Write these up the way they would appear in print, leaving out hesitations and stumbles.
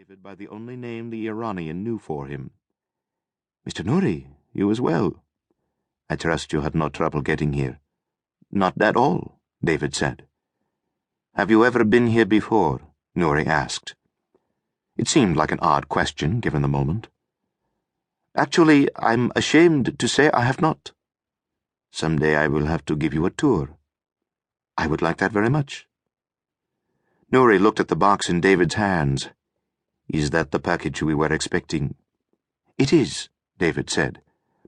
David by the only name the Iranian knew for him. "Mr. Nouri, you as well. I trust you had no trouble getting here." "Not at all," David said. "Have you ever been here before?" Nouri asked. It seemed like an odd question, given the moment. "Actually, I'm ashamed to say I have not. Someday I will have to give you a tour." "I would like that very much." Nouri looked at the box in David's hands. "Is that the package we were expecting?" "It is," David said.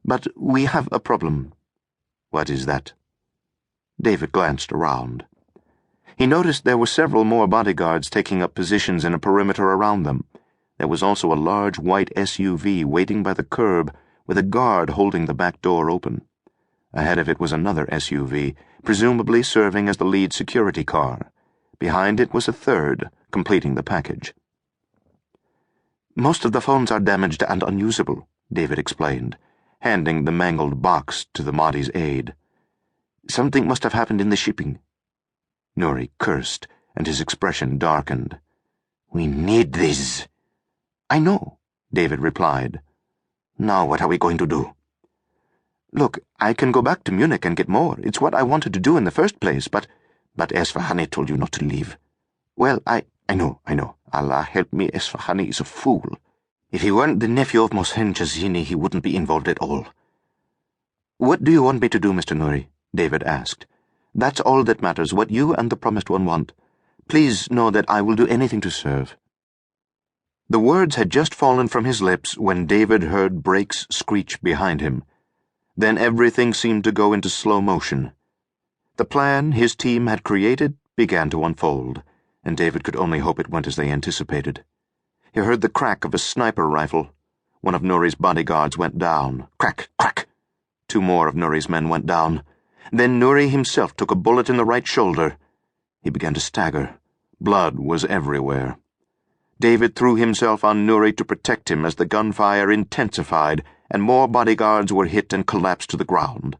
"But we have a problem." "What is that?" David glanced around. He noticed there were several more bodyguards taking up positions in a perimeter around them. There was also a large white SUV waiting by the curb, with a guard holding the back door open. Ahead of it was another SUV, presumably serving as the lead security car. Behind it was a third, completing the package. "Most of the phones are damaged and unusable," David explained, handing the mangled box to the Mahdi's aide. "Something must have happened in the shipping." Nouri cursed, and his expression darkened. "We need this." "I know," David replied. "Now what are we going to do?" "Look, I can go back to Munich and get more. It's what I wanted to do in the first place, but Esfahani told you not to leave." "Well, I know. Allah help me, Esfahani is a fool. If he weren't the nephew of Mohsen Jazini, he wouldn't be involved at all." "What do you want me to do, Mr. Nouri?" David asked. "That's all that matters, what you and the Promised One want. Please know that I will do anything to serve." The words had just fallen from his lips when David heard brakes screech behind him. Then everything seemed to go into slow motion. The plan his team had created began to unfold, and David could only hope it went as they anticipated. He heard the crack of a sniper rifle. One of Nouri's bodyguards went down. Crack, crack. Two more of Nouri's men went down. Then Nouri himself took a bullet in the right shoulder. He began to stagger. Blood was everywhere. David threw himself on Nouri to protect him as the gunfire intensified and more bodyguards were hit and collapsed to the ground.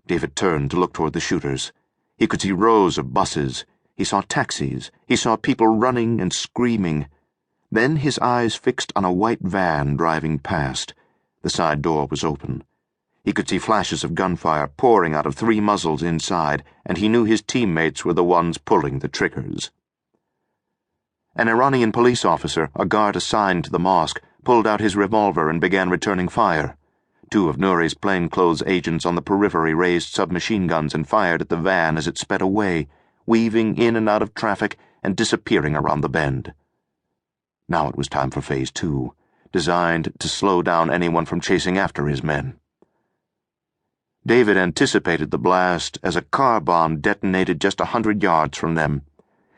David turned to look toward the shooters. He could see rows of buses. He saw taxis. He saw people running and screaming. Then his eyes fixed on a white van driving past. The side door was open. He could see flashes of gunfire pouring out of 3 muzzles inside, and he knew his teammates were the ones pulling the triggers. An Iranian police officer, a guard assigned to the mosque, pulled out his revolver and began returning fire. 2 of Nouri's plainclothes agents on the periphery raised submachine guns and fired at the van as it sped away, weaving in and out of traffic and disappearing around the bend. Now it was time for Phase 2, designed to slow down anyone from chasing after his men. David anticipated the blast as a car bomb detonated just 100 yards from them.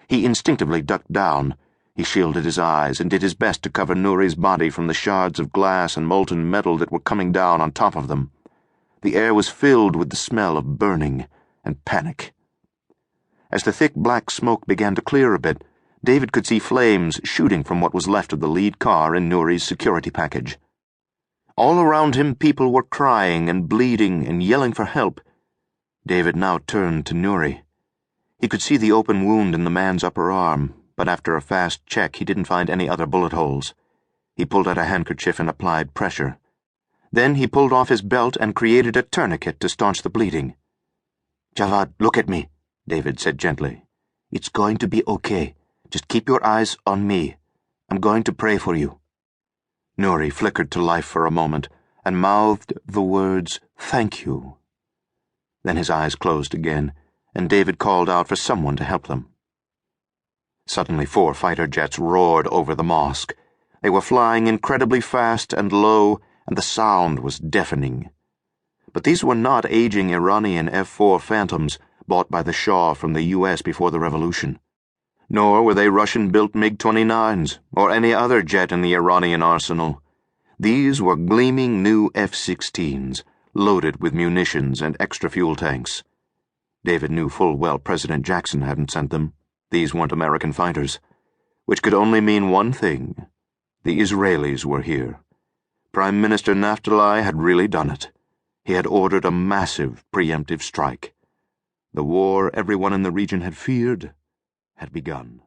He instinctively ducked down. He shielded his eyes and did his best to cover Nouri's body from the shards of glass and molten metal that were coming down on top of them. The air was filled with the smell of burning and panic. As the thick black smoke began to clear a bit, David could see flames shooting from what was left of the lead car in Nouri's security package. All around him people were crying and bleeding and yelling for help. David now turned to Nouri. He could see the open wound in the man's upper arm, but after a fast check he didn't find any other bullet holes. He pulled out a handkerchief and applied pressure. Then he pulled off his belt and created a tourniquet to staunch the bleeding. "Javad, look at me," David said gently. "It's going to be okay. Just keep your eyes on me. I'm going to pray for you." Nouri flickered to life for a moment and mouthed the words, "Thank you." Then his eyes closed again, and David called out for someone to help them. Suddenly 4 fighter jets roared over the mosque. They were flying incredibly fast and low, and the sound was deafening. But these were not aging Iranian F-4 Phantoms bought by the Shah from the U.S. before the revolution. Nor were they Russian-built MiG-29s or any other jet in the Iranian arsenal. These were gleaming new F-16s, loaded with munitions and extra fuel tanks. David knew full well President Jackson hadn't sent them. These weren't American fighters, which could only mean one thing. The Israelis were here. Prime Minister Naftali had really done it. He had ordered a massive preemptive strike. The war everyone in the region had feared had begun.